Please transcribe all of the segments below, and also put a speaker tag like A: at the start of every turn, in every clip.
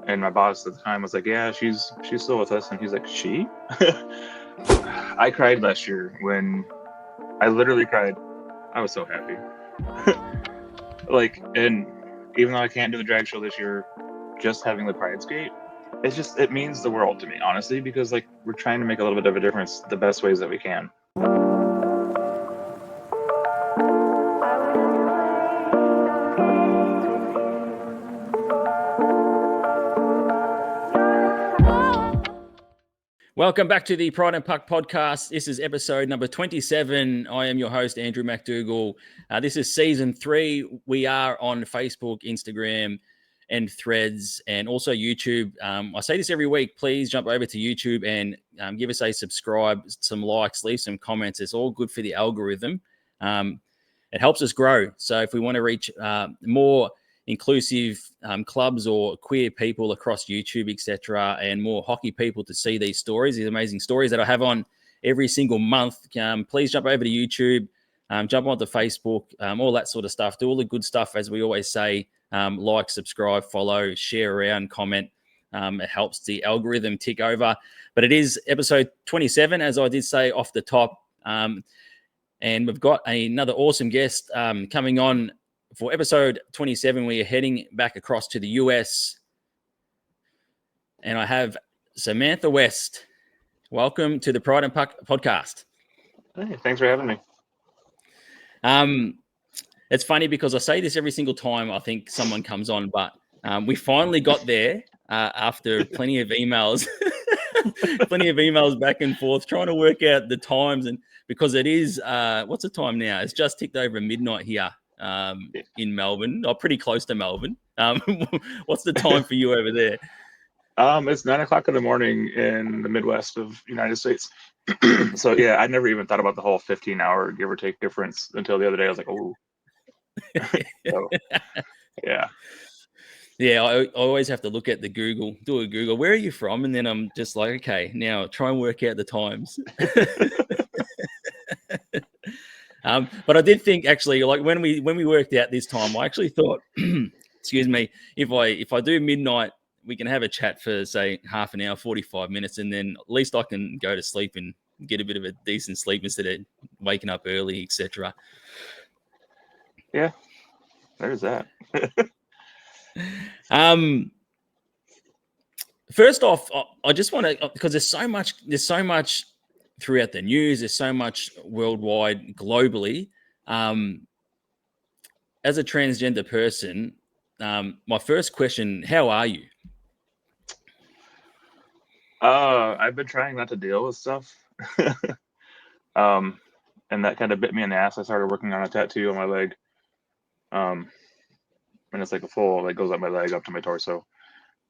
A: And my boss at the time was like, yeah, she's still with us. And he's like, she? I cried last year when I literally cried. I was so happy. Like, and even though I can't do the drag show this year, just having the Pride skate, it means the world to me, honestly, because like we're trying to make a little bit of a difference the best ways that we can.
B: Welcome back to the Pride and Puck podcast. This is episode number 27. I am your host, Andrew McDougall. This is season 3. We are on Facebook, Instagram, and Threads, and also YouTube. I say this every week. Please jump over to YouTube and give us a subscribe, some likes, leave some comments. It's all good for the algorithm. It helps us grow. So if we want to reach more inclusive clubs or queer people across YouTube, etc., and more hockey people to see these stories, these amazing stories that I have on every single month, please jump over to YouTube, jump onto Facebook, all that sort of stuff. Do all the good stuff, as we always say. Like, subscribe, follow, share around, comment. It helps the algorithm tick over. But it is episode 27, as I did say off the top. And we've got another awesome guest coming on for episode 27. We are heading back across to the US. And I have Samantha West. Welcome to the Pride and Puck podcast.
A: Hey, thanks for having me.
B: It's funny because I say this every single time I think someone comes on, but we finally got there after plenty of emails, back and forth, trying to work out the times. And because it is, what's the time now? It's just ticked over midnight here in Melbourne, or pretty close to Melbourne. What's the time for you over there?
A: It's 9 o'clock in the morning in the Midwest of the United States. So yeah, I never even thought about the whole 15-hour give or take difference until the other day. I was like, oh. So, yeah.
B: I always have to look at the Google, do a Google. Where are you from? And then I'm just like, okay, now try and work out the times. But I did think, actually, like when we worked out this time, I actually thought, excuse me, if I do midnight, we can have a chat for say half an hour, 45 minutes, and then at least I can go to sleep and get a bit of a decent sleep instead of waking up early, etc.
A: Yeah, there's that.
B: First off, I just want to, because there's so much throughout the news, there's so much worldwide, globally. As a transgender person, my first question: how are you?
A: I've been trying not to deal with stuff. And that kind of bit me in the ass. I started working on a tattoo on my leg. And it's like a full, like goes up my leg up to my torso.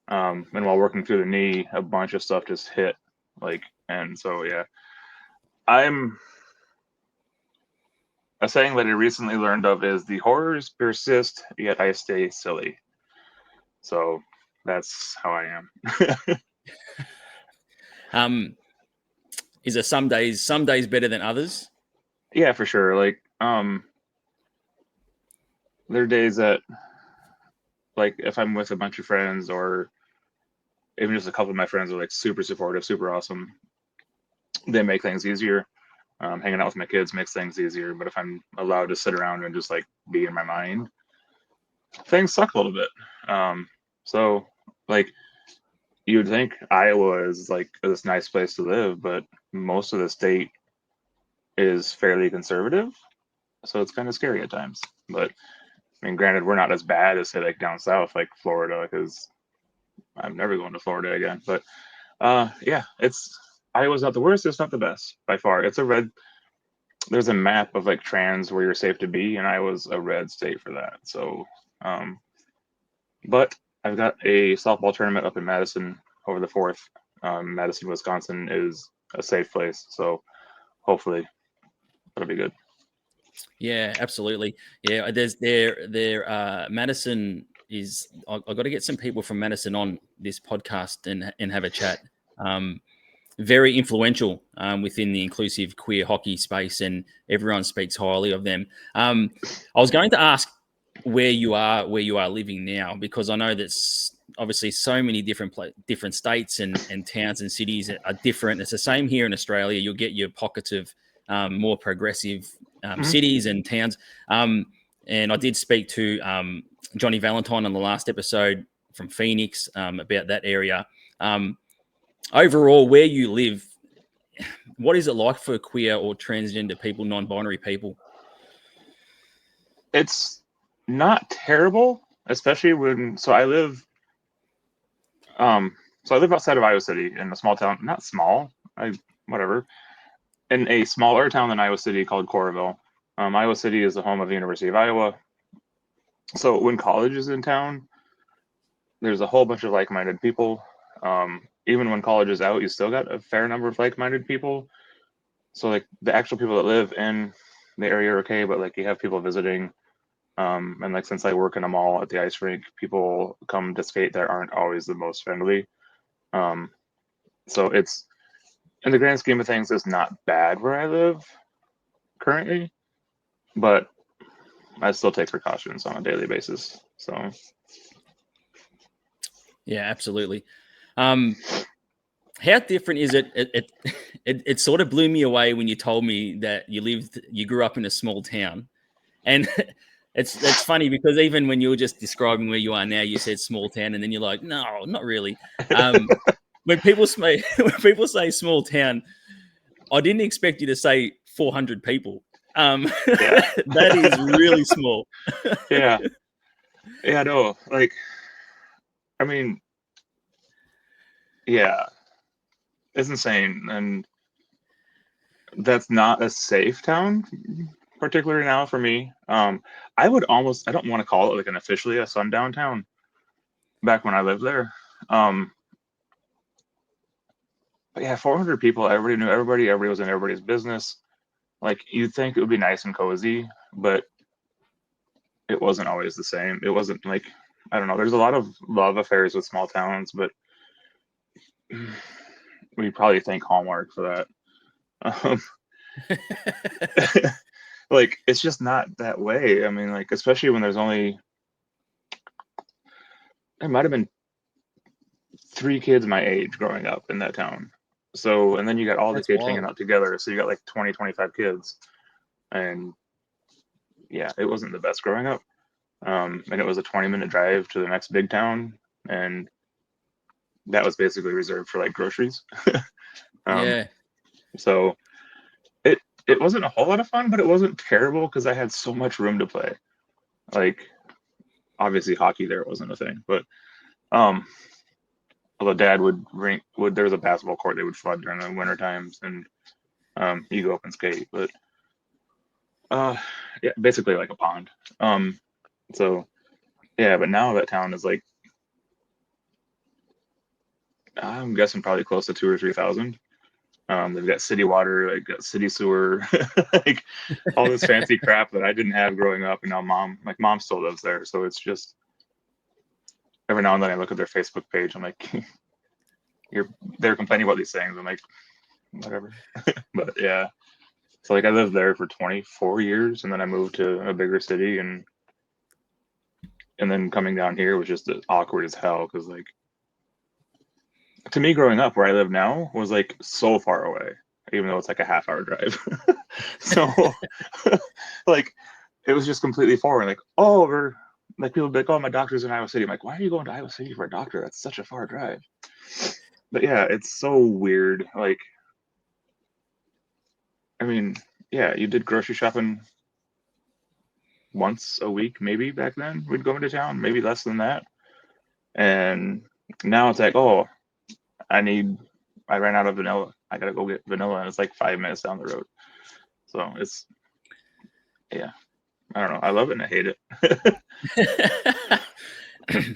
A: And while working through the knee, a bunch of stuff just hit, like, and so yeah. I'm a saying that I recently learned of is the horrors persist, yet I stay silly. So that's how I
B: am. Is there some days better than others?
A: Yeah, for sure. Like, there are days that, like, if I'm with a bunch of friends or even just a couple of my friends are like super supportive, super awesome, they make things easier. Hanging out with my kids makes things easier. But if I'm allowed to sit around and just like be in my mind, things suck a little bit. So like, you would think Iowa is like this nice place to live, but most of the state is fairly conservative. So it's kind of scary at times. But I mean, granted, we're not as bad as say like down south, like Florida, because I'm never going to Florida again. But yeah, Iowa's not the worst. It's not the best by far. There's a map of like trans where you're safe to be, and Iowa's a red state for that. So, but I've got a softball tournament up in Madison over the 4th. Madison, Wisconsin is a safe place. So hopefully that'll be good.
B: Yeah, absolutely. Yeah, Madison is. I've got to get some people from Madison on this podcast and have a chat. Very influential within the inclusive queer hockey space, and everyone speaks highly of them. I was going to ask where you are living now, because I know that obviously so many different states and towns and cities are different. It's the same here in Australia. You'll get your pockets of more progressive cities and towns. And I did speak to Johnny Valentine on the last episode from Phoenix about that area. Overall, where you live, what is it like for queer or transgender people, non-binary people?
A: It's not terrible, especially when. So I live outside of Iowa City in a small town. Not small, whatever. In a smaller town than Iowa City called Coralville. Iowa City is the home of the University of Iowa. So when college is in town, there's a whole bunch of like-minded people. Even when college is out, you still got a fair number of like-minded people. So like the actual people that live in the area are okay, but like you have people visiting. And like since I work in a mall at the ice rink, people come to skate that aren't always the most friendly. So it's, in the grand scheme of things, it's not bad where I live currently, but I still take precautions on a daily basis. So
B: yeah, absolutely. How different is it? It sort of blew me away when you told me that you grew up in a small town, and it's funny because even when you were just describing where you are now, you said small town, and then you're like, no, not really. When people say small town, I didn't expect you to say 400 people. That is really small.
A: yeah, no, like, I mean, yeah, it's insane, and that's not a safe town, particularly now for me. I don't want to call it like an officially a sundown town. Back when I lived there, but yeah, 400 people. Everybody knew everybody. Everybody was in everybody's business. Like you'd think it would be nice and cozy, but it wasn't always the same. It wasn't like, I don't know. There's a lot of love affairs with small towns, but we probably thank Hallmark for that. Like it's just not that way. I mean, like especially when there might have been 3 kids my age growing up in that town. So, and then you got all the kids hanging out together. So you got like 20, 25 kids. And yeah, it wasn't the best growing up. And it was a 20-minute drive to the next big town. And that was basically reserved for like groceries.
B: Yeah.
A: So it wasn't a whole lot of fun, but it wasn't terrible because I had so much room to play. Like obviously hockey there wasn't a thing, but although Dad there was a basketball court they would flood during the winter times, and you go up and skate, but yeah, basically like a pond. So yeah, but now that town is like, I'm guessing probably close to 2,000 or 3,000. They've got city water, like got city sewer, like all this fancy crap that I didn't have growing up, and now mom still lives there, so it's just every now and then I look at their Facebook page, I'm like, they're complaining about these things. I'm like, whatever. But yeah, so like I lived there for 24 years, and then I moved to a bigger city, and then coming down here was just awkward as hell because like to me growing up where I live now was like so far away, even though it's like a half-hour drive. So like it was just completely foreign. Like, oh, we're like people be like, oh, my doctor's in Iowa City. I'm like, why are you going to Iowa City for a doctor? That's such a far drive. But yeah, it's so weird. Like, I mean, yeah, you did grocery shopping once a week, maybe back then. We'd go into town, maybe less than that. And now it's like, oh, I ran out of vanilla. I gotta go get vanilla, and it's like 5 minutes down the road. So it's, yeah, I don't know. I love it and I hate it.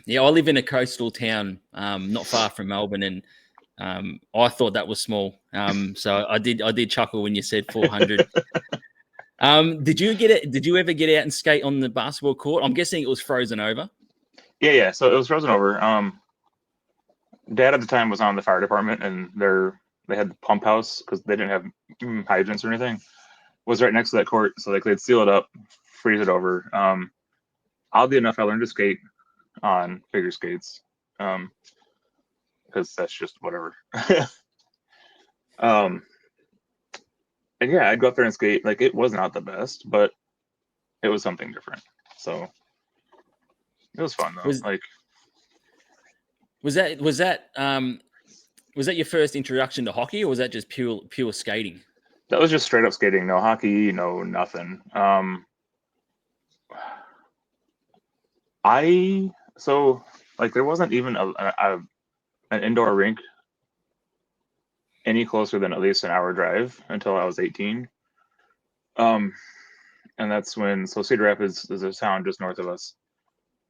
B: Yeah, I live in a coastal town, not far from Melbourne, and I thought that was small. So I did chuckle when you said 400. Did you ever get out and skate on the basketball court? I'm guessing it was frozen over.
A: Yeah. So it was frozen over. Dad at the time was on the fire department, and they had the pump house because they didn't have hydrants or anything. Was right next to that court, so like they'd seal it up, freeze it over. Oddly enough, I learned to skate on figure skates. because that's just whatever. And yeah, I'd go up there and skate. Like, it was not the best, but it was something different. So it was fun though.
B: Was
A: Like,
B: was that your first introduction to hockey, or was that just pure skating?
A: that was just straight up skating. No hockey, no nothing. So like there wasn't even an indoor rink any closer than at least an hour drive until I was 18. And that's when, so Cedar Rapids is a town just north of us,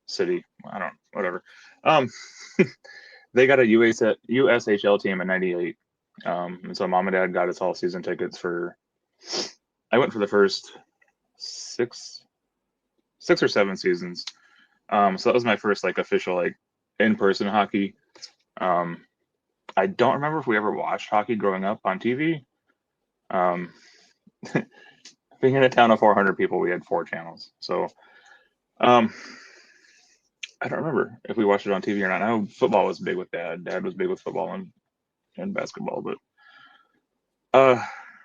A: city. I don't, whatever. They got a USHL team in '98. And so mom and dad got us all season tickets for, I went for the first six or seven seasons. So that was my first like official like in-person hockey. I don't remember if we ever watched hockey growing up on TV. Being in a town of 400 people, we had 4 channels. So I don't remember if we watched it on TV or not. I know football was big with dad. Dad was big with football and basketball. But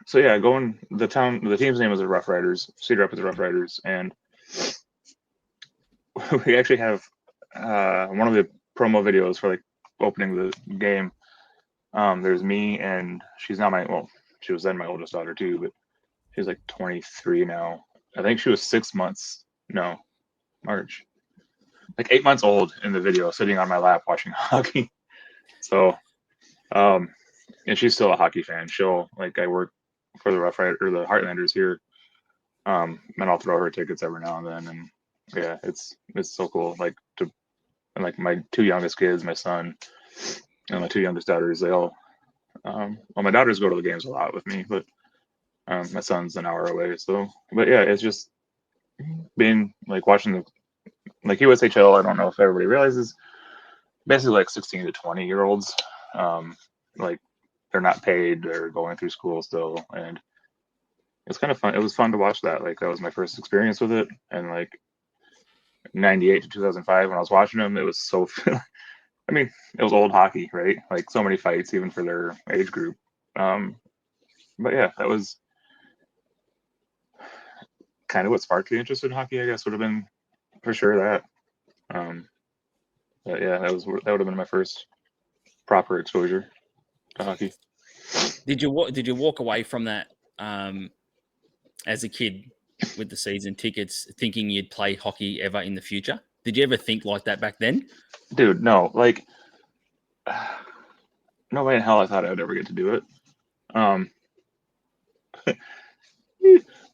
A: so yeah, the team's name was the Rough Riders, Cedar Rapids Rough Riders, and we actually have one of the promo videos for like opening the game. There's me and she was then my oldest daughter too, but she's like 23 now. I think she was 6 months. No, March. Like 8 months old in the video, sitting on my lap watching hockey. So, and she's still a hockey fan. I work for the Rough Rider or the Heartlanders here. And I'll throw her tickets every now and then. And yeah, it's so cool. And like my 2 youngest kids, my son and my 2 youngest daughters, they all, my daughters go to the games a lot with me, but my son's an hour away. So, but yeah, it's just being like watching like USHL. I don't know if everybody realizes, basically like 16 to 20-year-olds. Like they're not paid, they're going through school still, and it's kind of fun. It was fun to watch that. Like that was my first experience with it, and like 98 to 2005 when I was watching them, it was so. I mean, it was old hockey, right? Like so many fights, even for their age group. But yeah, that was kind of what sparked the interest in hockey. I guess would have been for sure that. But yeah, that would have been my first proper exposure to hockey.
B: Did you walk away from that as a kid with the season tickets, thinking you'd play hockey ever in the future? Did you ever think like that back then?
A: Dude, no, like no way in hell I thought I would ever get to do it.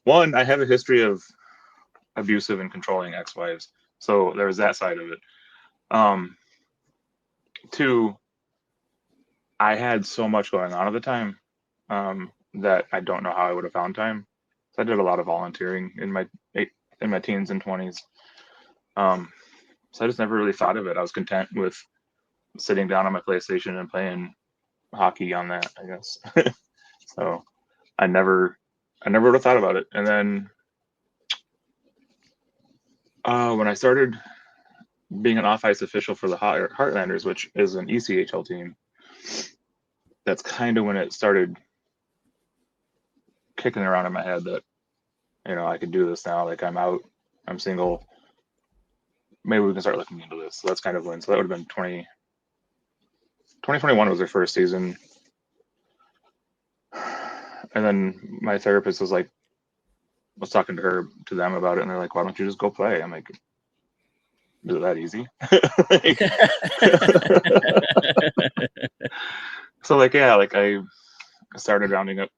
A: One, I have a history of abusive and controlling ex-wives, so there was that side of it. 2, I had so much going on at the time that I don't know how I would have found time. So I did a lot of volunteering in my teens and 20s. So I just never really thought of it. I was content with sitting down on my PlayStation and playing hockey on that, I guess. So I never would have thought about it. And then when I started being an off-ice official for the Heartlanders, which is an ECHL team, that's kind of when it started kicking around in my head that, I could do this now. Like I'm out, I'm single. Maybe we can start looking into this. So that's kind of when. So that would have been 2021 was their first season. And then my therapist was talking to them about it, and they're like, "Why don't you just go play?" I'm like, "Is it that easy?" So yeah, I started rounding up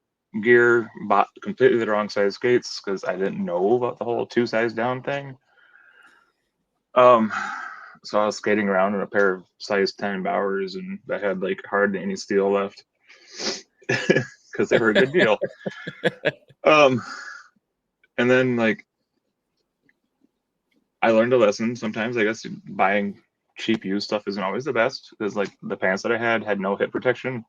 A: gear, bought completely the wrong size skates because I didn't know about the whole 2 size down thing. So I was skating around in a pair of size 10 Bowers, and I had hardly any steel left because they were a good deal. And then I learned a lesson. Sometimes I guess buying cheap used stuff isn't always the best, because the pants that I had no hip protection,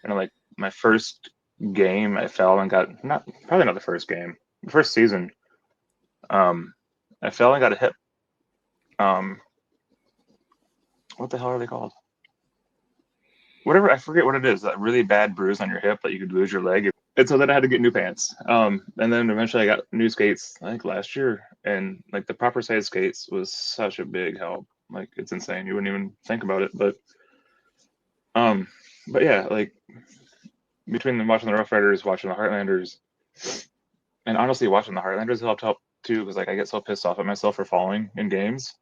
A: and my first game I fell and got probably not the first game, the first season, I fell and got a hip what the hell are they called? Whatever, I forget what it is. That really bad bruise on your hip that you could lose your leg. And so then I had to get new pants. And then eventually I got new skates, I think last year. And like the proper size skates was such a big help. Like it's insane. You wouldn't even think about it. But yeah, like between watching the Rough Riders, watching the Heartlanders, and honestly watching the Heartlanders helped too, because like I get so pissed off at myself for falling in games.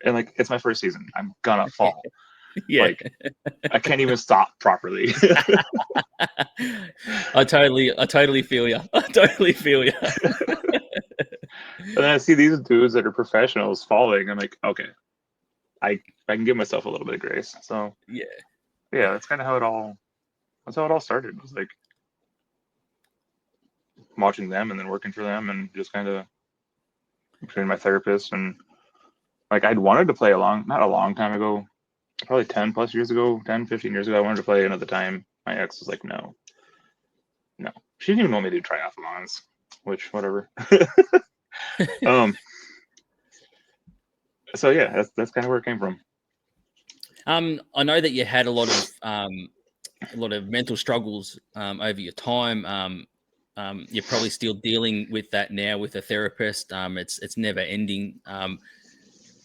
A: And like it's my first season. I'm gonna fall.
B: Yeah.
A: Like I can't even stop properly.
B: I totally feel you. I totally feel you.
A: And then I see these dudes that are professionals falling. I'm like, okay, I can give myself a little bit of grace. So
B: yeah,
A: that's kind of how it all started. It was like watching them and then working for them and just kind of between my therapist and like I'd wanted to play not a long time ago, probably 10 plus years ago, 10, 15 years ago. I wanted to play, and at the time my ex was like, no. She didn't even want me to do triathlons, which whatever. So yeah, that's kind of where it came from.
B: I know that you had a lot of mental struggles over your time. You're probably still dealing with that now with a therapist. It's never ending.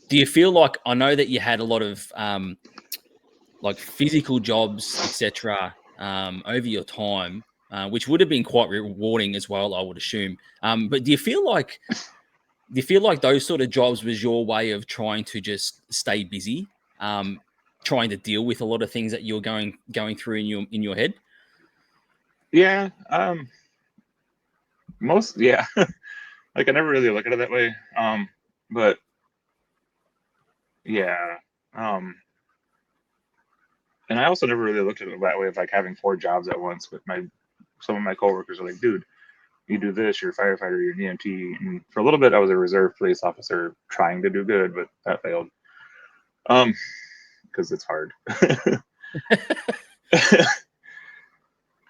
B: Do you feel like, I know that you had a lot of like physical jobs, etc., over your time, which would have been quite rewarding as well, I would assume. But do you feel like those sort of jobs was your way of trying to just stay busy, trying to deal with a lot of things that you're going through in your head?
A: Yeah. Like I never really look at it that way. But yeah. And I also never really looked at it that way of like having 4 jobs at once. With some of my coworkers are like, dude, you do this, you're a firefighter, you're an EMT. And for a little bit I was a reserve police officer trying to do good, but that failed. Because it's hard.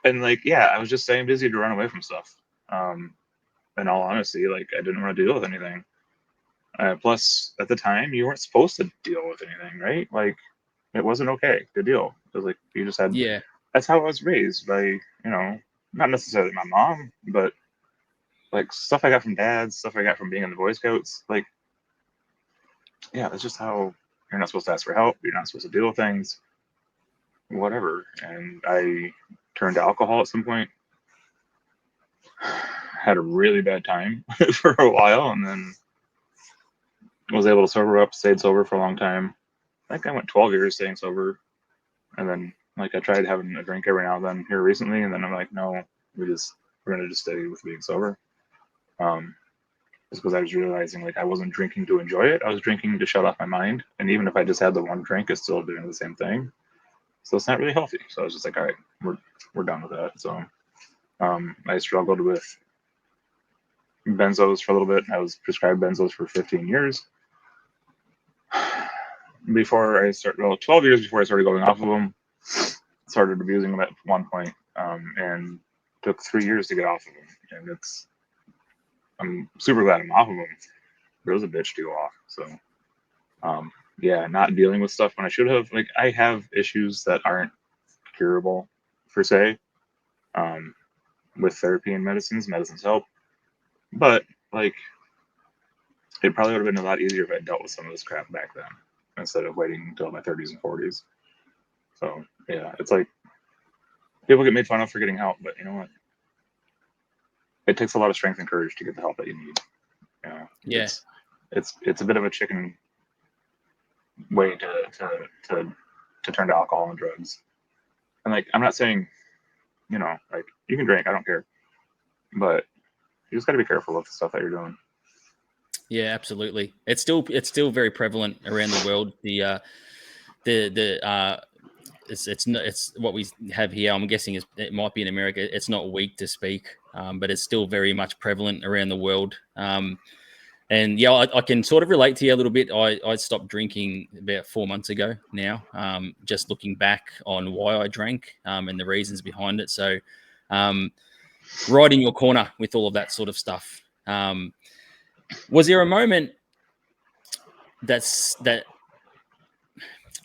A: And like, yeah, I was just staying busy to run away from stuff. In all honesty, like I didn't want to deal with anything. Plus, at the time, you weren't supposed to deal with anything, right? Like, it wasn't okay to deal. It was like you just had.
B: Yeah.
A: That's how I was raised by, not necessarily my mom, but like stuff I got from dad, stuff I got from being in the Boy Scouts. Like, yeah, that's just how you're not supposed to ask for help. You're not supposed to deal with things, whatever. And I turned to alcohol at some point. Had a really bad time for a while, and then was able to sober up, stayed sober for a long time. I think I went 12 years staying sober. And then like I tried having a drink every now and then here recently, and then I'm like, no, we're gonna just stay with being sober. Just because I was realizing like I wasn't drinking to enjoy it. I was drinking to shut off my mind. And even if I just had the one drink, it's still doing the same thing. So it's not really healthy. So I was just like, all right, we're done with that. So I struggled with benzos for a little bit. I was prescribed benzos for 15 years. Before I started, 12 years before I started going off of them. Started abusing them at one point, and took 3 years to get off of them. And I'm super glad I'm off of them. But it was a bitch to go off. So, yeah, not dealing with stuff when I should have. Like, I have issues that aren't curable, per se, with therapy and medicines. Medicines help. But, like, it probably would have been a lot easier if I dealt with some of this crap back then, instead of waiting until my 30s and 40s. So, yeah, it's like, people get made fun of for getting help, but you know what? It takes a lot of strength and courage to get the help that you need.
B: Yeah.
A: It's a bit of a chicken way to turn to alcohol and drugs. And like, I'm not saying, like you can drink, I don't care, but you just got to be careful with the stuff that you're doing.
B: Yeah, absolutely. It's still very prevalent around the world. It's what we have here. I'm guessing it might be in America. It's not weak to speak, but it's still very much prevalent around the world. And yeah, I can sort of relate to you a little bit. I stopped drinking about 4 months ago now. Just looking back on why I drank and the reasons behind it. So, right in your corner with all of that sort of stuff. Was there a moment that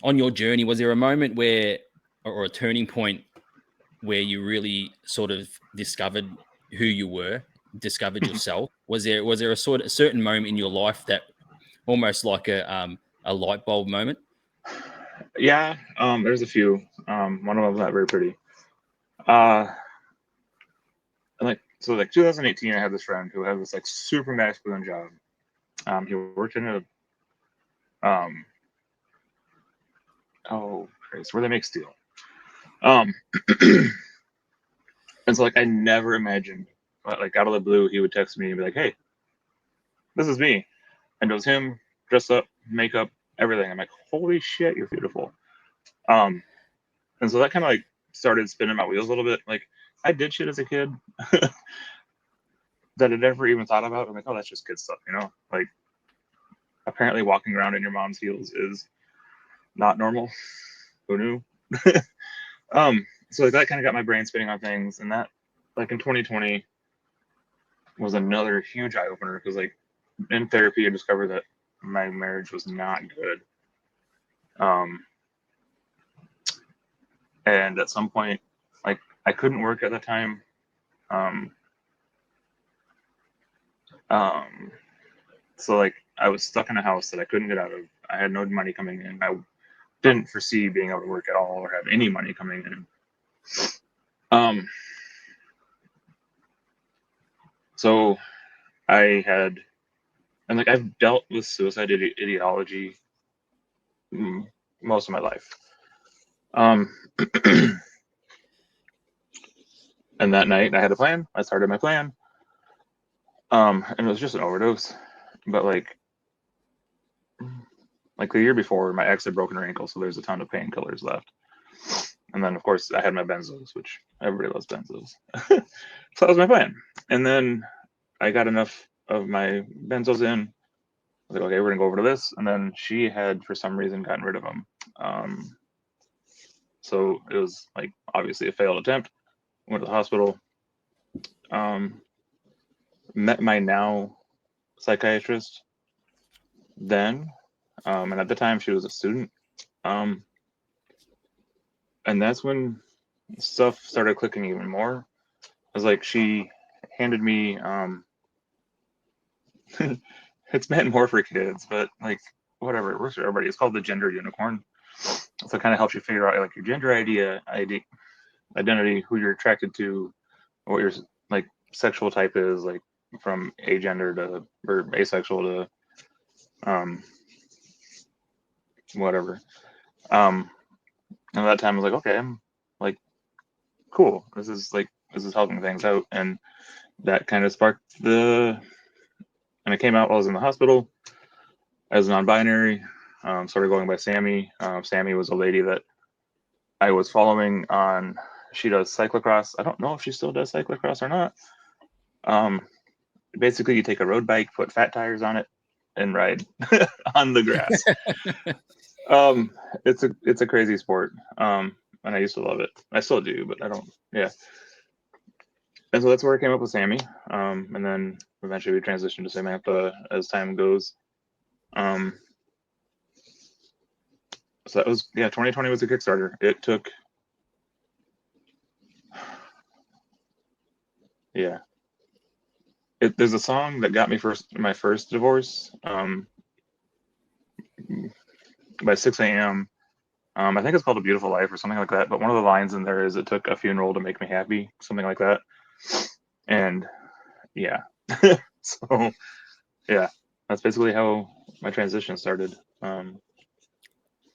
B: on your journey, was there a moment where, or a turning point where you really sort of discovered who you were, discovered yourself? Was there a certain moment in your life that almost like a light bulb moment?
A: Yeah, there's a few. One of them's not very pretty. And like 2018, I had this friend who had this like super masculine job. He worked in a oh Christ, where they make steel. And so like I never imagined, like out of the blue, he would text me and be like, "Hey, this is me," and it was him dressed up, makeup, everything. I'm like, "Holy shit, you're beautiful." And so that kind of like started spinning my wheels a little bit. Like I did shit as a kid that I never even thought about. I'm like, "Oh, that's just kid stuff," you know? Like apparently walking around in your mom's heels is not normal. Who knew? So like that kind of got my brain spinning on things, and that like in 2020 was another huge eye opener because like in therapy I discovered that my marriage was not good. And at some point, like I couldn't work at the time. So like I was stuck in a house that I couldn't get out of. I had no money coming in. I didn't foresee being able to work at all or have any money coming in. So I had, and like I've dealt with suicide ideology most of my life. And that night I had a plan. I started my plan. And it was just an overdose. But like the year before, my ex had broken her ankle, so there's a ton of painkillers left. And then of course I had my benzos, which everybody loves benzos. So that was my plan. And then I got enough of my benzos in. I was like, okay, we're gonna go over to this. And then she had, for some reason, gotten rid of them. So it was like obviously a failed attempt. Went to the hospital. Met my now psychiatrist then, and at the time she was a student. And that's when stuff started clicking even more. It was like she handed me it's meant more for kids, but like whatever, it works for everybody. It's called the gender unicorn. So it kind of helps you figure out like your gender identity, who you're attracted to, what your like sexual type is, like from agender to or asexual to whatever. And at that time I was like, okay, I'm like cool. This is helping things out. And that kind of sparked and it came out while I was in the hospital as non-binary. Started going by Sammy. Sammy was a lady that I was following on. She does cyclocross. I don't know if she still does cyclocross or not. Basically, you take a road bike, put fat tires on it, and ride on the grass. It's a crazy sport. And I used to love it. I still do, but I don't. Yeah. And so that's where I came up with Sammy. And then eventually we transitioned to Samantha as time goes. So that was 2020 was a Kickstarter. It took there's a song that got me my first divorce by 6 a.m. I think it's called A Beautiful Life or something like that. But one of the lines in there is it took a funeral to make me happy, something like that. And yeah. So yeah, that's basically how my transition started. And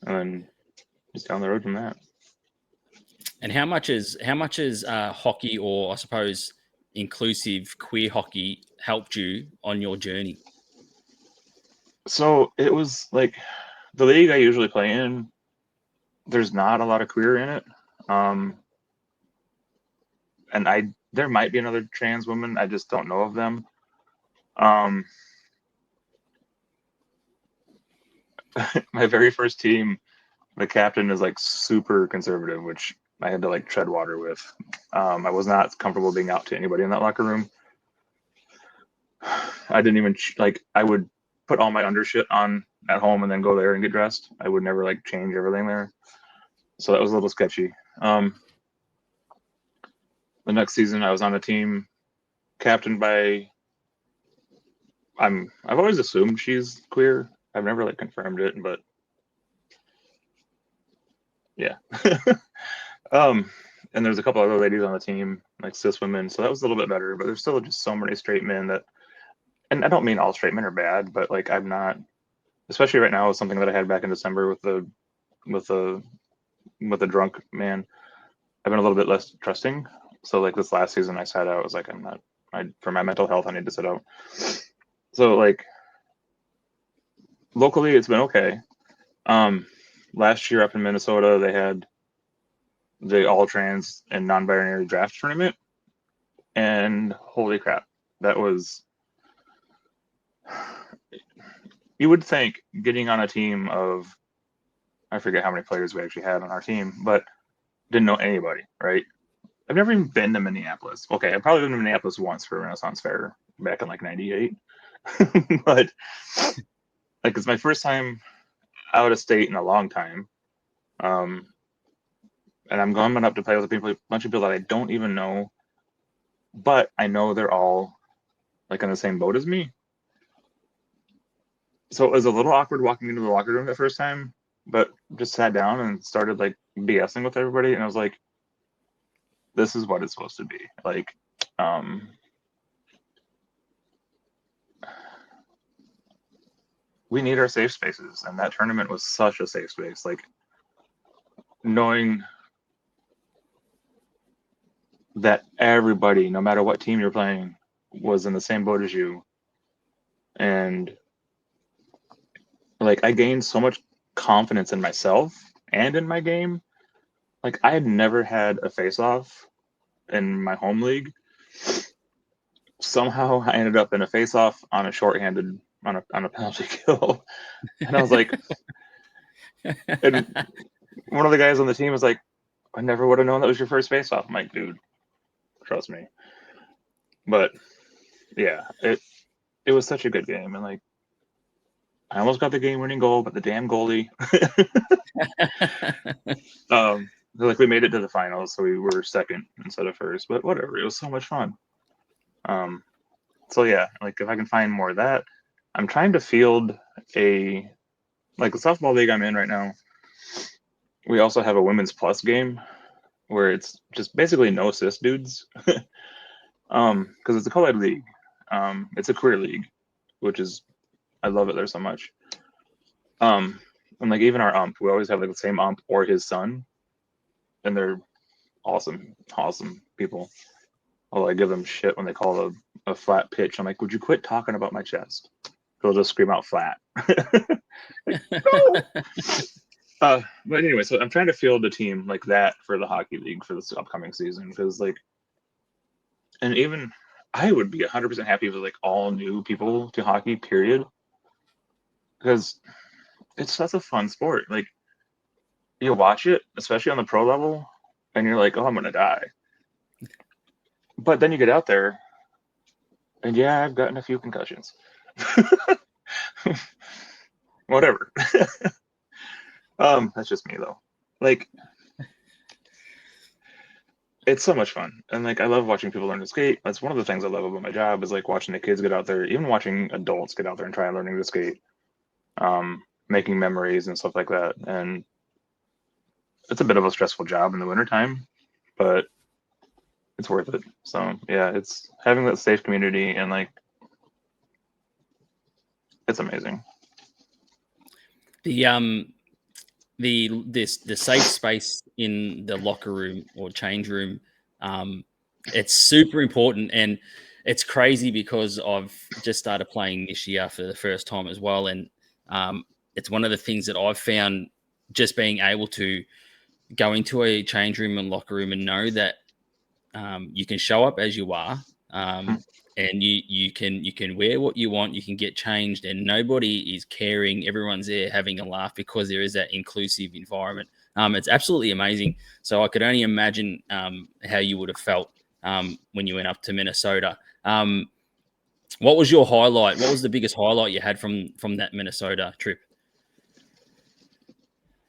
A: then just down the road from that.
B: And how much is hockey, or I suppose inclusive queer hockey, helped you on your journey?
A: So it was like the league I usually play in, there's not a lot of queer in it. And there might be another trans woman, I just don't know of them. My very first team, the captain is like super conservative, which I had to like tread water with. I was not comfortable being out to anybody in that locker room. I didn't even like, I would put all my undershit on at home and then go there and get dressed. I would never like change everything there. So that was a little sketchy. The next season I was on a team captained by I've always assumed she's queer. I've never like confirmed it, but yeah. And there's a couple other ladies on the team, like cis women, so that was a little bit better, but there's still just so many straight men that, and I don't mean all straight men are bad, but like I'm not, especially right now with something that I had back in December with the drunk man, I've been a little bit less trusting. So like this last season I sat out, I was like, for my mental health, I need to sit out. So like locally it's been okay. Last year up in Minnesota, they had the all trans and non-binary draft tournament, and holy crap, that was, you would think getting on a team of, I forget how many players we actually had on our team, but didn't know anybody, right? I've never even been to Minneapolis. Okay, I've probably been to Minneapolis once for a Renaissance Fair back in like '98, but like it's my first time out of state in a long time. And I'm going up to play with a bunch of people that I don't even know, but I know they're all like in the same boat as me. So it was a little awkward walking into the locker room the first time, but just sat down and started like BSing with everybody, and I was like, this is what it's supposed to be. Like, we need our safe spaces, and that tournament was such a safe space. Like, knowing that everybody, no matter what team you're playing, was in the same boat as you. And like I gained so much confidence in myself and in my game. Like I had never had a face-off in my home league. Somehow I ended up in a face-off on a shorthanded on a penalty kill. And I was like, and one of the guys on the team was like, I never would have known that was your first face-off. I'm like, dude, trust me. But yeah, it was such a good game, and like I almost got the game-winning goal, but the damn goalie. Like we made it to the finals, so we were second instead of first. But whatever, it was so much fun. So yeah, like if I can find more of that, I'm trying to field the softball league I'm in right now. We also have a women's plus game where it's just basically no cis dudes, because it's a co-ed league. It's a queer league, which is, I love it there so much. And like even our ump, we always have like the same ump or his son, and they're awesome people. Although I give them shit when they call a flat pitch. I'm like, would you quit talking about my chest? They'll just scream out flat. Like, no! But anyway, so I'm trying to field a team like that for the hockey league for this upcoming season, because like, and even I would be 100% happy with like all new people to hockey, period, because it's such a fun sport. Like you watch it, especially on the pro level, and you're like, oh, I'm gonna die. But then you get out there, and yeah, I've gotten a few concussions. Whatever. That's just me though. Like, it's so much fun, and like I love watching people learn to skate. That's one of the things I love about my job, is like watching the kids get out there, even watching adults get out there and try learning to skate, making memories and stuff like that. And it's a bit of a stressful job in the wintertime, but it's worth it. So yeah, it's having that safe community, and like it's amazing.
B: The safe space in the locker room or change room, it's super important, and it's crazy because I've just started playing this year for the first time as well, and it's one of the things that I've found, just being able to go into a change room and locker room and know that you can show up as you are, and you can wear what you want, you can get changed, and nobody is caring. Everyone's there having a laugh because there is that inclusive environment. It's absolutely amazing. So I could only imagine how you would have felt when you went up to Minnesota. What was your highlight? What was the biggest highlight you had from that Minnesota trip?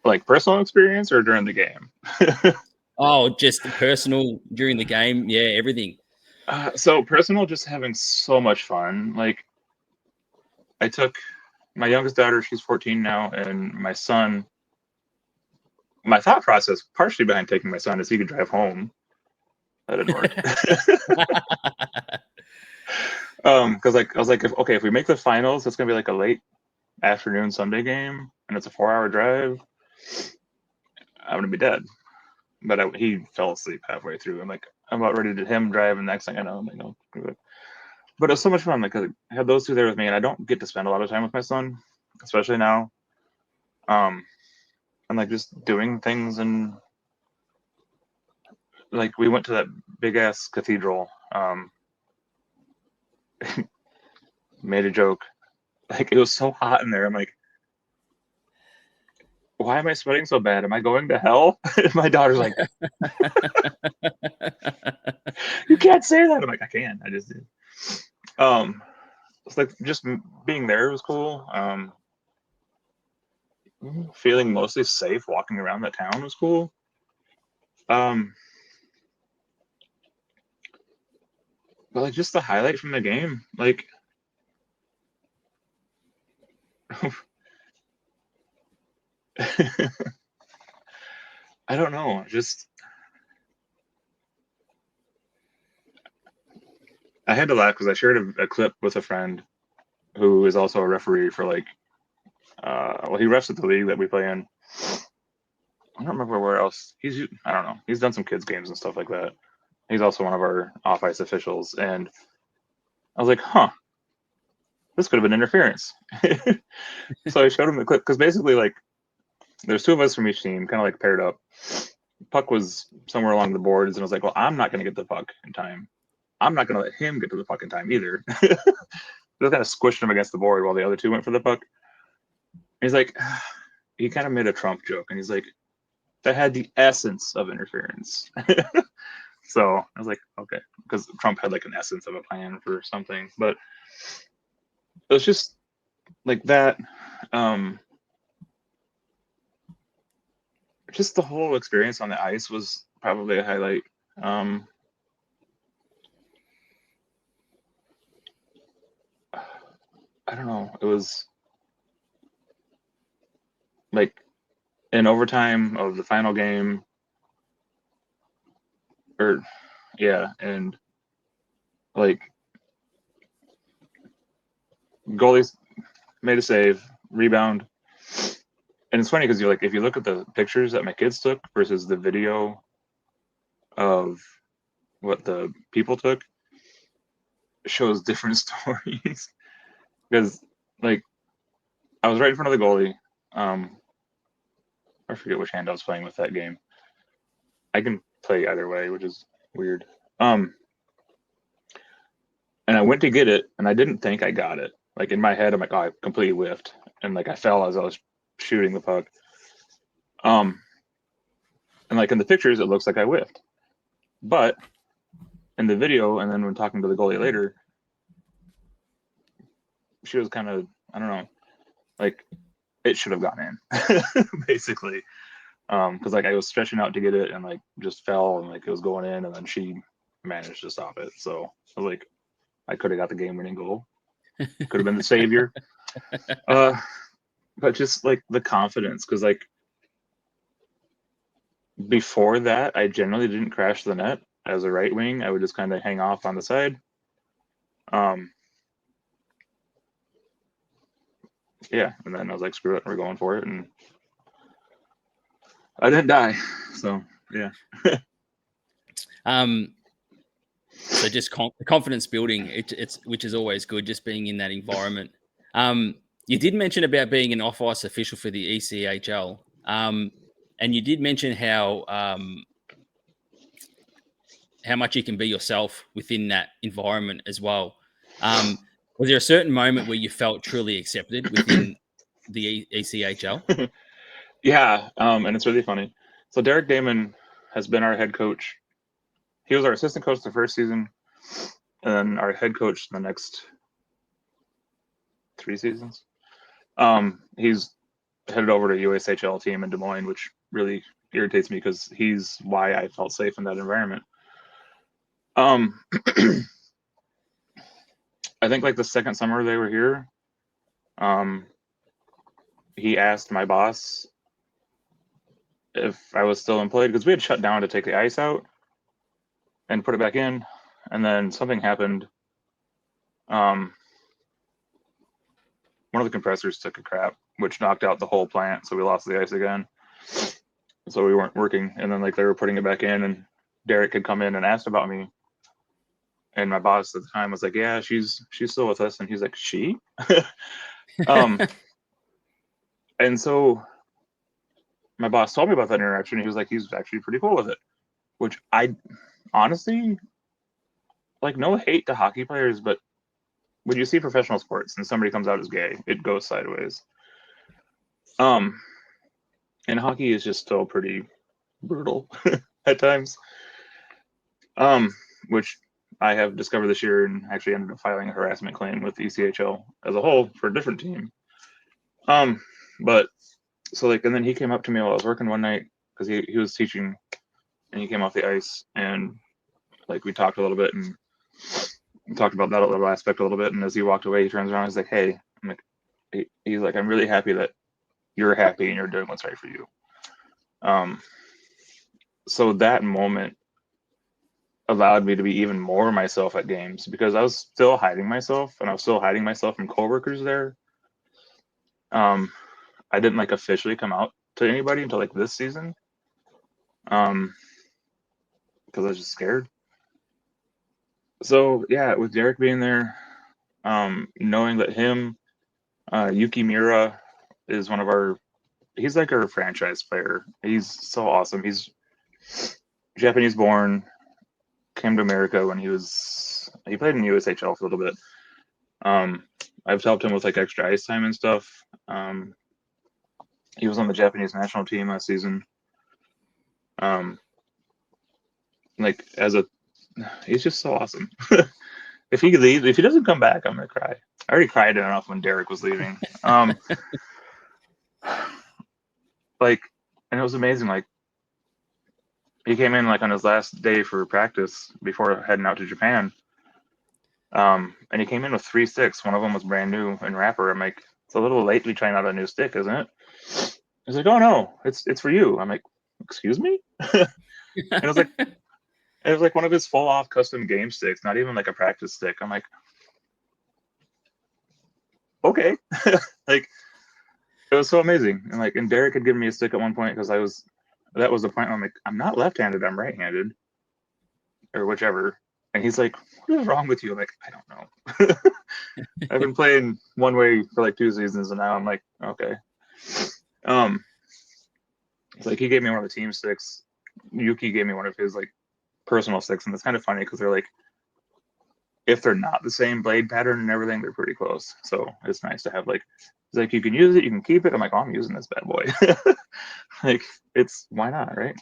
A: Like personal experience or during the game?
B: Oh, just personal during the game. Yeah, everything.
A: So personal, just having so much fun. Like I took my youngest daughter, she's 14 now, and my son. My thought process, partially behind taking my son, is he could drive home. That didn't work. Because like I was like, if we make the finals, it's gonna be like a late afternoon Sunday game, and it's a 4-hour drive. I'm gonna be dead. But he fell asleep halfway through. I'm about ready to him drive, and the next thing I know, I'm like, no. But it was so much fun. Like I had those two there with me, and I don't get to spend a lot of time with my son, especially now. And like just doing things, and like we went to that big ass cathedral. Made a joke. Like it was so hot in there. I'm like, why am I sweating so bad? Am I going to hell? My daughter's like, you can't say that. I'm like, I can. I just did. It's like just being there was cool. Feeling mostly safe walking around that town was cool. But like just the highlight from the game, like I don't know, just I had to laugh because I shared a clip with a friend who is also a referee for like well, he refs at the league that we play in. I don't remember where else I don't know, he's done some kids games and stuff like that. He's also one of our off ice officials, and I was like, huh, this could have been interference. So I showed him the clip because basically like there's two of us from each team kind of like paired up. Puck was somewhere along the boards, and I was like, well, I'm not going to get the puck in time. I'm not going to let him get to the puck in time either. Just kind of squished him against the board while the other two went for the puck. And he's like, he kind of made a Trump joke, and he's like, that had the essence of interference. So I was like, okay, because Trump had like an essence of a plan for something, but it was just like that. Just the whole experience on the ice was probably a highlight. I don't know. It was like in overtime of the final game, or yeah, and like goalies made a save, rebound, and it's funny because you're like, if you look at the pictures that my kids took versus the video of what the people took, it shows different stories. Because like I was right in front of the goalie. I forget which hand I was playing with that game. I can play either way, which is weird. And I went to get it, and I didn't think I got it. Like in my head, I'm like, oh, I completely whiffed, and like I fell as I was shooting the puck. And like in the pictures, it looks like I whiffed, but in the video, and then when talking to the goalie later, she was kind of, I don't know, like it should have gone in, basically. Because like I was stretching out to get it, and like just fell, and like it was going in, and then she managed to stop it. So I was like, I could have got the game-winning goal. Could have been the savior. But just like the confidence, because like before that, I generally didn't crash the net as a right wing. I would just kind of hang off on the side. Yeah, and then I was like, screw it, we're going for it, and I didn't die. So yeah.
B: So just confidence building, it's which is always good, just being in that environment. You did mention about being an off-ice official for the ECHL, and you did mention how much you can be yourself within that environment as well. Was there a certain moment where you felt truly accepted within the ECHL?
A: Yeah, and it's really funny. So Derek Damon has been our head coach. He was our assistant coach the first season, and then our head coach the next 3 seasons. He's headed over to USHL team in Des Moines, which really irritates me because he's why I felt safe in that environment. I think like the second summer they were here, he asked my boss if I was still employed because we had shut down to take the ice out and put it back in, and then something happened. One of the compressors took a crap, which knocked out the whole plant, so we lost the ice again. So we weren't working, and then like they were putting it back in, and Derek had come in and asked about me, and my boss at the time was like, "Yeah, she's still with us," and he's like, "She?" And so my boss told me about that interaction. And he was like, "He's actually pretty cool with it," which I honestly, like, no hate to hockey players, but when you see professional sports and somebody comes out as gay, it goes sideways. And hockey is just still pretty brutal at times. Which I have discovered this year and actually ended up filing a harassment claim with ECHL as a whole for a different team. But so like, and then he came up to me while I was working one night because he was teaching, and he came off the ice and like we talked a little bit and talked about that little aspect a little bit. And as he walked away, he turns around and he's like, "Hey," I'm like, he's like, "I'm really happy that you're happy and you're doing what's right for you." So that moment allowed me to be even more myself at games because I was still hiding myself, and I was still hiding myself from coworkers there. I didn't like officially come out to anybody until like this season, because I was just scared. So yeah, with Derek being there, knowing that him, Yuki Mura is one of he's like our franchise player. He's so awesome. He's Japanese born, came to America when he played in USHL for a little bit. I've helped him with like extra ice time and stuff. He was on the Japanese national team last season. Like he's just so awesome. If he leaves, if he doesn't come back, I'm gonna cry. I already cried enough when Derek was leaving. Like, and it was amazing. Like, he came in like on his last day for practice before heading out to Japan. And he came in with 3 sticks. One of them was brand new and wrapper. I'm like, it's a little late to be trying out a new stick, isn't it? He's like, "Oh no, it's for you." I'm like, "Excuse me?" And it was like one of his full off custom game sticks, not even like a practice stick. I'm like, okay. Like, it was so amazing. And like, and Derek had given me a stick at one point because that was the point where I'm like, I'm not left-handed, I'm right-handed, or whichever. And he's like, "What is wrong with you?" I'm like, "I don't know." I've been playing one way for like 2 seasons, and now I'm like, okay. It's like he gave me one of the team sticks. Yuki gave me one of his like personal sticks, and it's kind of funny because they're like, if they're not the same blade pattern and everything, they're pretty close. So it's nice to have like, it's like you can use it, you can keep it. I'm like, "Oh, I'm using this bad boy." Like, it's why not, right?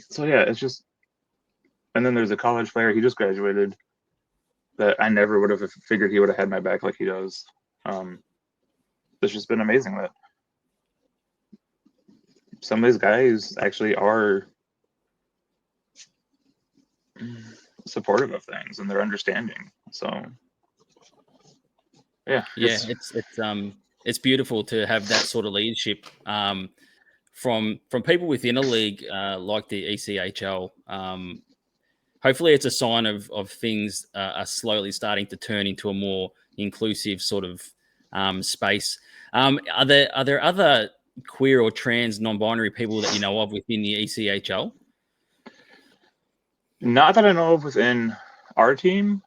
A: So yeah, it's just, and then there's a college player, he just graduated, that I never would have figured he would have had my back like he does. It's just been amazing that some of these guys actually are supportive of things and they're understanding. So yeah,
B: it's beautiful to have that sort of leadership from people within a league like the ECHL. Hopefully, it's a sign of things are slowly starting to turn into a more inclusive sort of space. Are there other queer or trans non-binary people that you know of within the ECHL?
A: not that I know of within our team.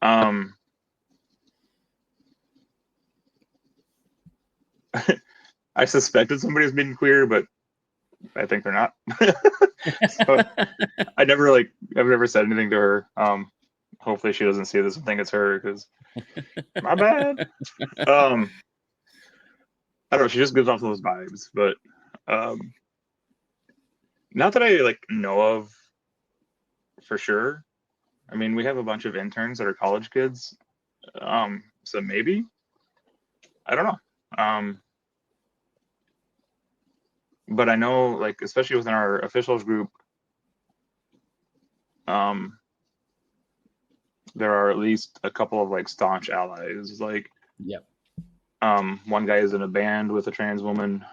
A: I suspected somebody was being queer, but I think they're not. So I've never said anything to her. Hopefully she doesn't see this and think it's her, because my bad. I don't know, she just gives off those vibes, but not that I like know of for sure. I mean, we have a bunch of interns that are college kids. So maybe, I don't know. But I know, like, especially within our officials group, there are at least a couple of like staunch allies. Like,
B: Yep.
A: One guy is in a band with a trans woman.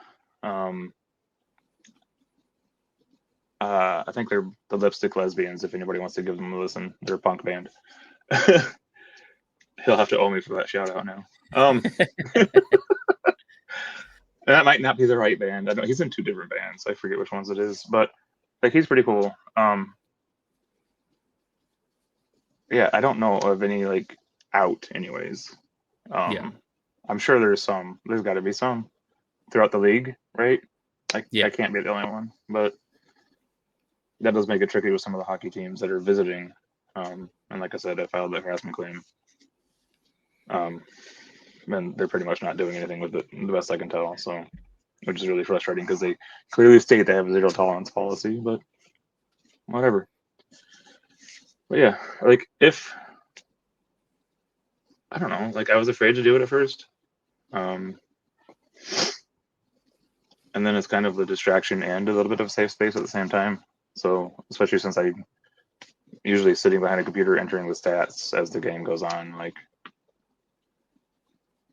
A: I think they're the Lipstick Lesbians, if anybody wants to give them a listen. They're a punk band. He'll have to owe me for that shout out now. That might not be the right band. I know he's in 2 different bands. I forget which ones it is, but like he's pretty cool. Yeah, I don't know of any like out anyways.
B: Yeah.
A: I'm sure there's some. There's got to be some throughout the league, right?
B: Yeah.
A: I can't be the only one, but that does make it tricky with some of the hockey teams that are visiting. And like I said, I filed the harassment claim. And they're pretty much not doing anything with it, the best I can tell. So, which is really frustrating because they clearly state they have a 0 tolerance policy, but whatever. But yeah, like if I don't know, like I was afraid to do it at first. And then it's kind of a distraction and a little bit of a safe space at the same time. So, especially since I usually sitting behind a computer entering the stats as the game goes on, like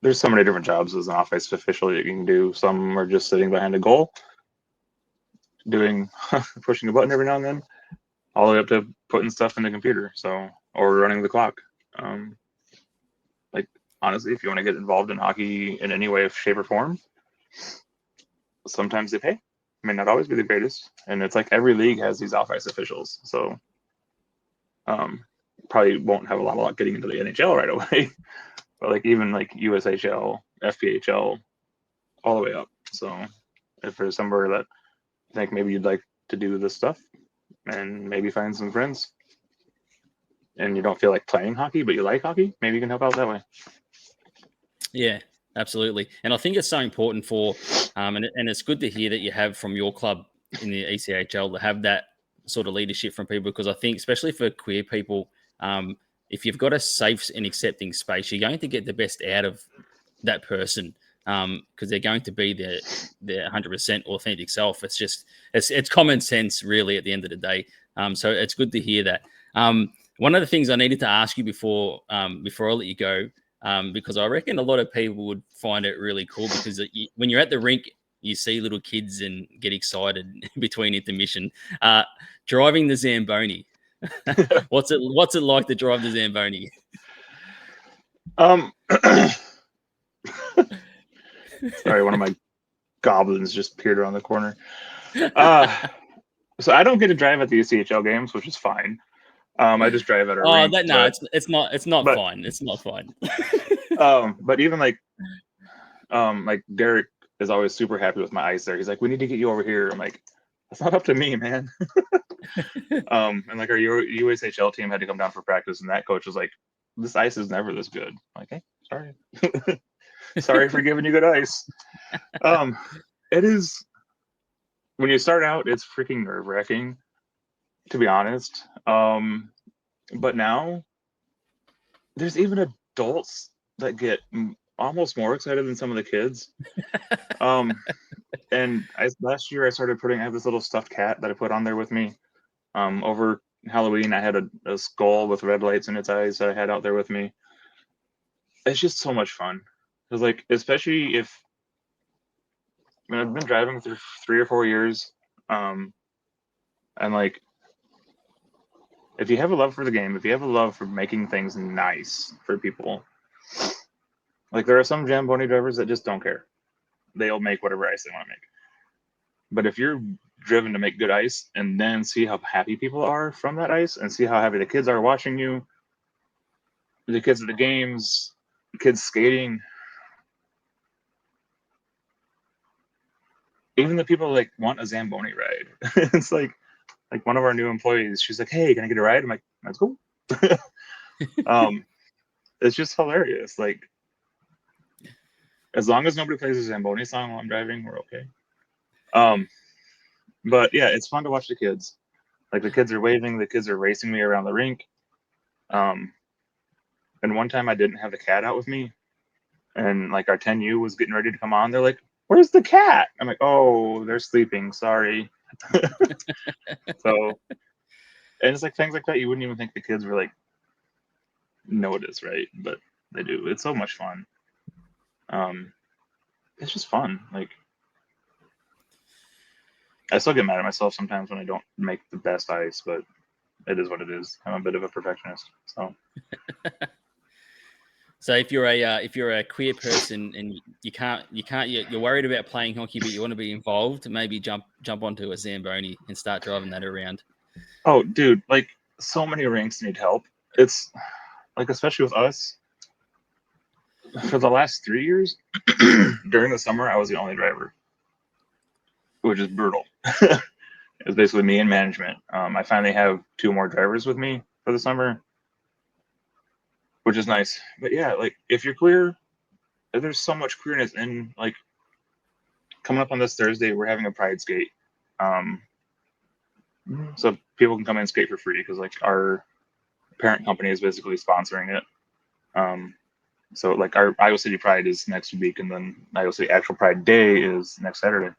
A: there's so many different jobs as an office official that you can do. Some are just sitting behind a goal, doing pushing a button every now and then, all the way up to putting stuff in the computer. So, or running the clock. Like honestly, if you want to get involved in hockey in any way, shape, or form, sometimes they pay. May not always be the greatest, and it's like every league has these off-ice officials. So, probably won't have a lot of luck getting into the NHL right away. But like even like USHL, FPHL, all the way up. So if there's somewhere that I think maybe you'd like to do this stuff and maybe find some friends and you don't feel like playing hockey, but you like hockey, maybe you can help out that way.
B: Yeah, absolutely. And I think it's so important for, and it's good to hear that you have from your club in the ECHL to have that sort of leadership from people, because I think especially for queer people, if you've got a safe and accepting space, you're going to get the best out of that person, because they're going to be their 100% authentic self. It's just it's common sense, really, at the end of the day. So it's good to hear that. One of the things I needed to ask you before I let you go, because I reckon a lot of people would find it really cool, because when you're at the rink, you see little kids and get excited between intermission. Driving the Zamboni. What's it like to drive the Zamboni?
A: Sorry, one of my goblins just peered around the corner. So I don't get to drive at the ECHL games, which is fine. I just drive at a rink.
B: It's not fine. It's not fine.
A: But even like Derek is always super happy with my ice there. He's like, we need to get you over here. I'm like, that's not up to me, man. And like our USHL team had to come down for practice, and that coach was like, this ice is never this good. I'm like, hey, sorry. Sorry for giving you good ice. It is, when you start out, it's freaking nerve-wracking, to be honest. But now there's even adults that get almost more excited than some of the kids. And last year I started I have this little stuffed cat that I put on there with me. Over Halloween, I had a skull with red lights in its eyes that I had out there with me. It's just so much fun. Because like, especially if, I mean, I've been driving through 3 or 4 years. And like, if you have a love for the game, if you have a love for making things nice for people, like there are some Zamboni drivers that just don't care. They'll make whatever ice they want to make. But if you're driven to make good ice and then see how happy people are from that ice and see how happy the kids are watching you, the kids at the games, kids skating, even the people like want a Zamboni ride. It's like one of our new employees, she's like, hey, can I get a ride? I'm like, that's cool. It's just hilarious. Like, as long as nobody plays a Zamboni song while I'm driving, we're okay. But yeah, it's fun to watch the kids. Like, the kids are waving, the kids are racing me around the rink. And one time I didn't have the cat out with me, and like our 10U was getting ready to come on. They're like, "Where's the cat?" I'm like, "Oh, they're sleeping. Sorry." So, and it's like things like that you wouldn't even think the kids were like notice, right? But they do. It's so much fun. Um, it's just fun. Like I still get mad at myself sometimes when I don't make the best ice, but it is what it is. I'm a bit of a perfectionist, so.
B: So if you're a queer person and you're worried about playing hockey, but you want to be involved, maybe jump onto a zamboni and start driving that around.
A: Oh, dude, like so many rinks need help. It's like, especially with us, for the last 3 years, during the summer, I was the only driver, which is brutal. It's basically me and management. I finally have 2 more drivers with me for the summer, which is nice. But yeah, like if you're queer, there's so much queerness. And like coming up on this Thursday, we're having a pride skate. Um, so people can come in and skate for free because like our parent company is basically sponsoring it. So like our Iowa City Pride is next week, and then Iowa City Actual Pride Day is next Saturday.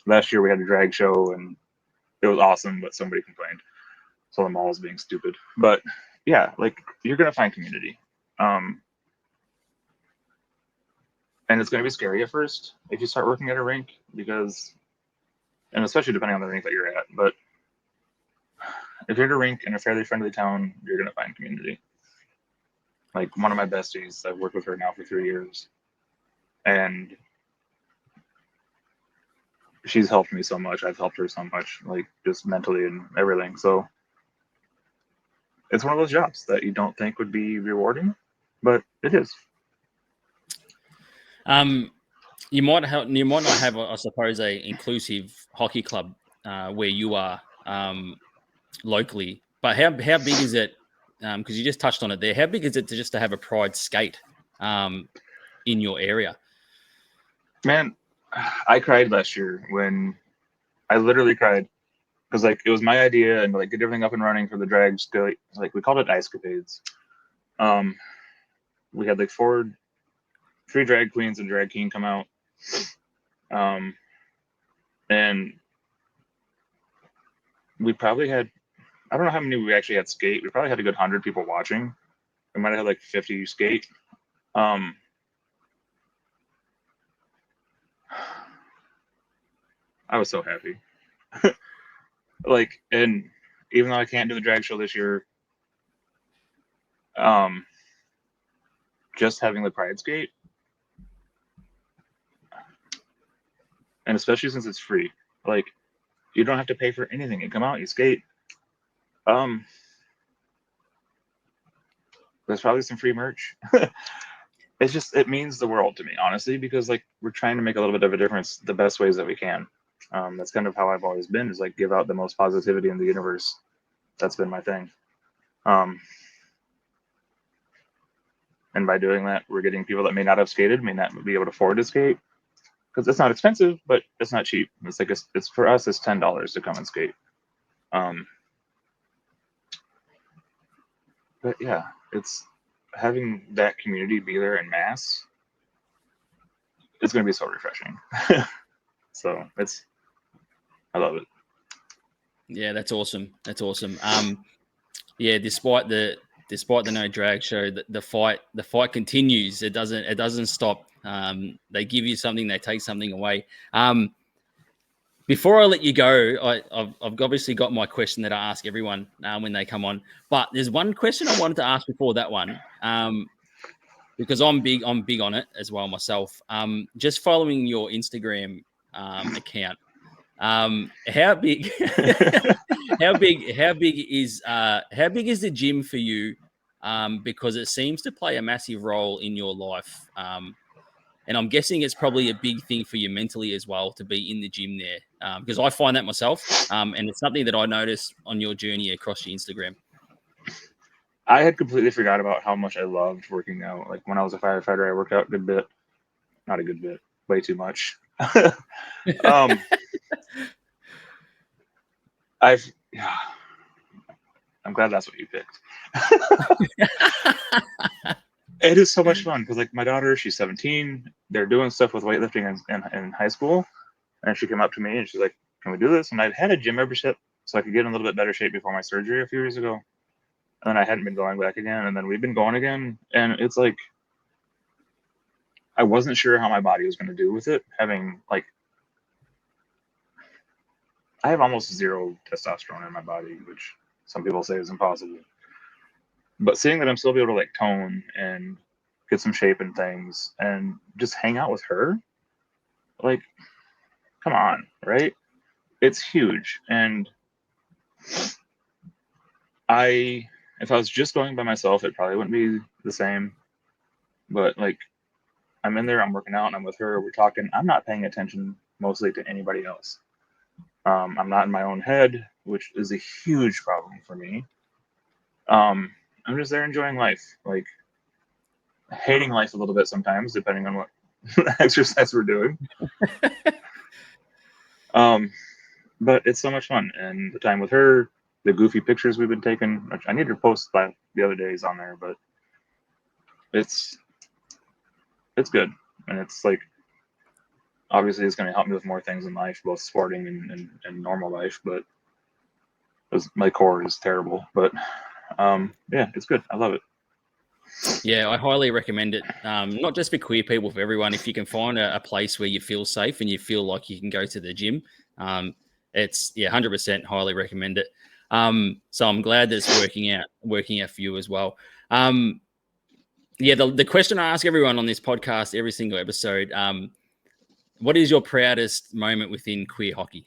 A: Last year we had a drag show and it was awesome, but somebody complained. So the mall is being stupid. But yeah, like you're gonna find community. Um, and it's gonna be scary at first if you start working at a rink because, and especially depending on the rink that you're at, but if you're at a rink in a fairly friendly town, you're gonna find community. Like one of my besties, I've worked with her now for 3 years, and she's helped me so much. I've helped her so much, like just mentally and everything. So it's one of those jobs that you don't think would be rewarding, but it is.
B: You might not have, I suppose, a inclusive hockey club where you are locally. But how big is it? Because you just touched on it there. How big is it to have a pride skate in your area?
A: Man, I cried last year when I literally cried because like it was my idea and like get everything up and running for the drag skate. Like we called it Ice Capades. Um, we had like 3 drag queens and drag king come out. And we probably had, I don't know how many we actually had skate. We probably had a good 100 people watching. We might have had like 50 skate. Um, I was so happy. Like, and even though I can't do the drag show this year, um, just having the pride skate, and especially since it's free, like you don't have to pay for anything. You come out, you skate. Um, there's probably some free merch. It's just, it means the world to me, honestly, because like we're trying to make a little bit of a difference the best ways that we can. That's kind of how I've always been, is like give out the most positivity in the universe. That's been my thing. And by doing that, we're getting people that may not have skated, may not be able to afford to skate, because it's not expensive, but it's not cheap. It's like it's for us, it's $10 to come and skate. But yeah, it's having that community be there in mass. It's going to be so refreshing. So I love it.
B: Yeah, that's awesome. That's awesome. Yeah, despite the no drag show, the fight continues. It doesn't stop. They give you something, they take something away. Before I let you go, I've obviously got my question that I ask everyone when they come on. But there's one question I wanted to ask before that one, because I'm big on it as well myself. Just following your Instagram account, how big how big is the gym for you? Because it seems to play a massive role in your life. And I'm guessing it's probably a big thing for you mentally as well to be in the gym there. Because I find that myself. And it's something that I noticed on your journey across your Instagram.
A: I had completely forgot about how much I loved working out. Like when I was a firefighter, I worked out a good bit. Not a good bit, way too much. I'm glad that's what you picked. It is so much fun because like my daughter, she's 17. They're doing stuff with weightlifting in high school, and she came up to me and she's like, "Can we do this?" And I'd had a gym membership so I could get in a little bit better shape before my surgery a few years ago, and then I hadn't been going back again, and then we've been going again, and it's like I wasn't sure how my body was going to do with it, having like I have almost zero testosterone in my body, which some people say is impossible. But seeing that I'm still able to like tone and get some shape and things and just hang out with her, like, come on, right? It's huge. And if I was just going by myself, it probably wouldn't be the same. But like, I'm in there, I'm working out, and I'm with her, we're talking. I'm not paying attention mostly to anybody else. I'm not in my own head, which is a huge problem for me. I'm just there enjoying life, like hating life a little bit sometimes, depending on what exercise we're doing. But it's so much fun, and the time with her, the goofy pictures we've been taking, which I need to post by the other days on there, but it's good, and it's like obviously it's going to help me with more things in life, both sporting and normal life. But my core is terrible, but yeah, it's good. I love it.
B: Yeah, I highly recommend it. Not just for queer people, for everyone. If you can find a place where you feel safe and you feel like you can go to the gym, it's 100% highly recommend it. So I'm glad that it's working out for you as well. The question I ask everyone on this podcast, every single episode, what is your proudest moment within queer hockey?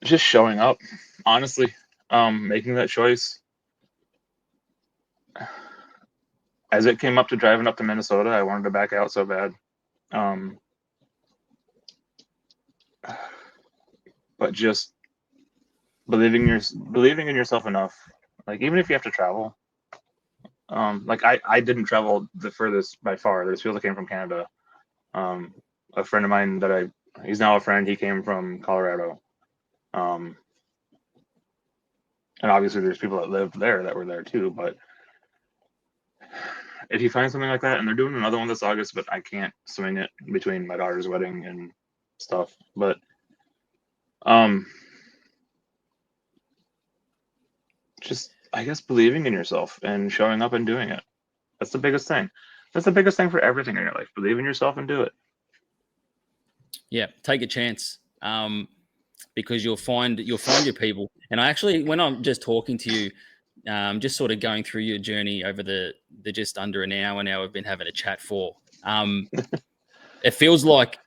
A: Just showing up, honestly, making that choice. As it came up to driving up to Minnesota, I wanted to back out so bad. But just believing in yourself enough. Like even if you have to travel, like I didn't travel the furthest by far. There's people that came from Canada. A friend of mine he's now a friend. He came from Colorado. And obviously there's people that lived there that were there too. But if you find something like that, and they're doing another one this August, but I can't swing it between my daughter's wedding and stuff. But just I guess believing in yourself and showing up and doing it. That's the biggest thing. That's the biggest thing for everything in your life. Believe in yourself and do it.
B: Yeah, take a chance. Because you'll find your people. And I actually, when I'm just talking to you, just sort of going through your journey over the just under an hour now we've been having a chat for. It feels like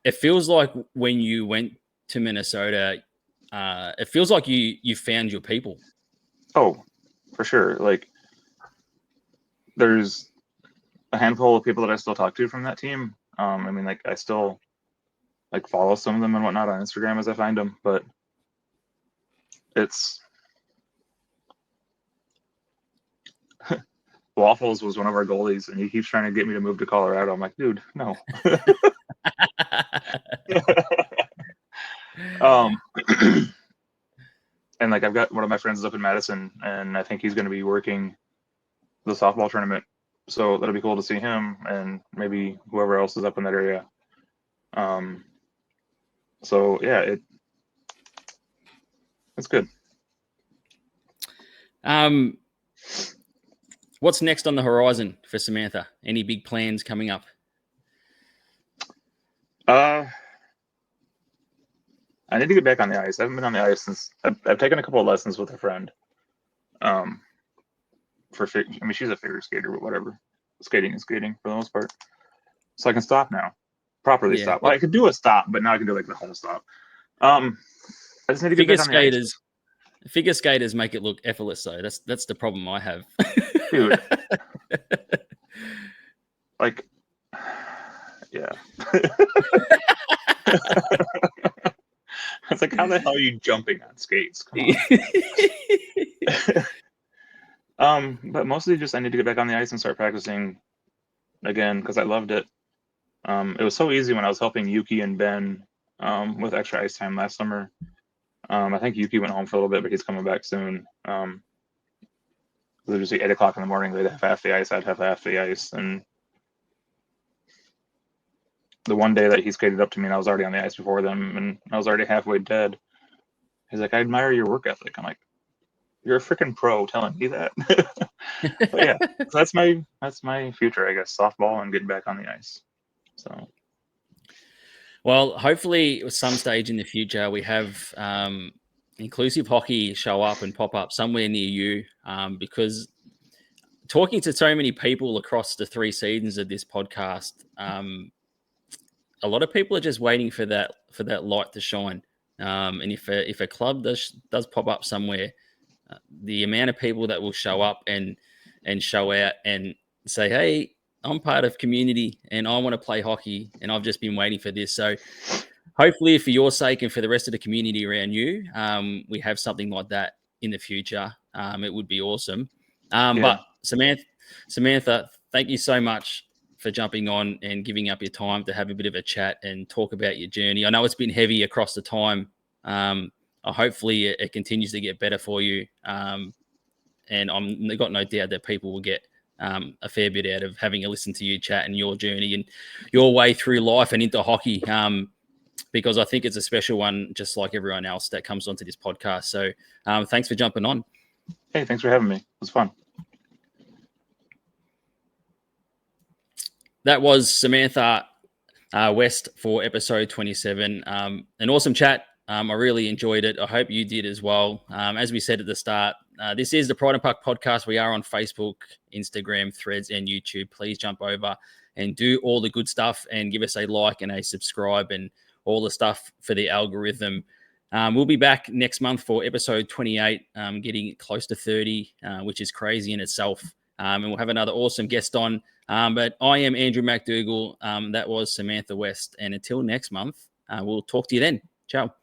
B: when you went to Minnesota, it feels like you found your people.
A: Oh, for sure. Like there's a handful of people that I still talk to from that team. I mean, like I still like follow some of them and whatnot on Instagram as I find them, but it's Waffles was one of our goalies, and he keeps trying to get me to move to Colorado. I'm like, dude, no. And like I've got one of my friends up in Madison, and I think he's going to be working the softball tournament, so that'll be cool to see him and maybe whoever else is up in that area. So yeah, it's good.
B: What's next on the horizon for Samantha? Any big plans coming up?
A: I need to get back on the ice. I haven't been on the ice since I've taken a couple of lessons with a friend. She's a figure skater, but whatever. Skating is skating for the most part. So I can stop now. Properly stop. Well, I could do a stop, but now I can do like the whole stop. I just need to get back on the ice.
B: Figure skaters make it look effortless, though. That's the problem I have.
A: Dude. Like, yeah. It's like, how the hell are you jumping on skates? Come on. But mostly just I need to get back on the ice and start practicing again because I loved it. It was so easy when I was helping Yuki and Ben with extra ice time last summer. I think Yuki went home for a little bit, but he's coming back soon. It would just be 8 o'clock in the morning. They'd have half the ice. I'd have half the ice. And the one day that he skated up to me and I was already on the ice before them and I was already halfway dead, he's like, I admire your work ethic. I'm like, you're a freaking pro telling me that. But yeah, so that's my future, I guess, softball and getting back on the ice. So,
B: well, hopefully at some stage in the future we have inclusive hockey show up and pop up somewhere near you, because talking to so many people across the 3 seasons of this podcast, a lot of people are just waiting for that light to shine. And if a club does pop up somewhere, the amount of people that will show up and show out and say, hey, I'm part of community and I want to play hockey and I've just been waiting for this. So hopefully for your sake and for the rest of the community around you, we have something like that in the future. It would be awesome. But Samantha, thank you so much for jumping on and giving up your time to have a bit of a chat and talk about your journey. I know it's been heavy across the time. Hopefully it continues to get better for you. And I've got no doubt that people will get a fair bit out of having a listen to you chat and your journey and your way through life and into hockey, because I think it's a special one, just like everyone else that comes onto this podcast. So thanks for jumping on.
A: Hey, thanks for having me. It was fun.
B: That was Samantha West for episode 27. An awesome chat. I really enjoyed it. I hope you did as well. As we said at the start, this is the Pride and Puck podcast. We are on Facebook, Instagram, Threads, and YouTube. Please jump over and do all the good stuff and give us a like and a subscribe and all the stuff for the algorithm. We'll be back next month for episode 28, getting close to 30, which is crazy in itself. And we'll have another awesome guest on. But I am Andrew McDougall. That was Samantha West. And until next month, we'll talk to you then. Ciao.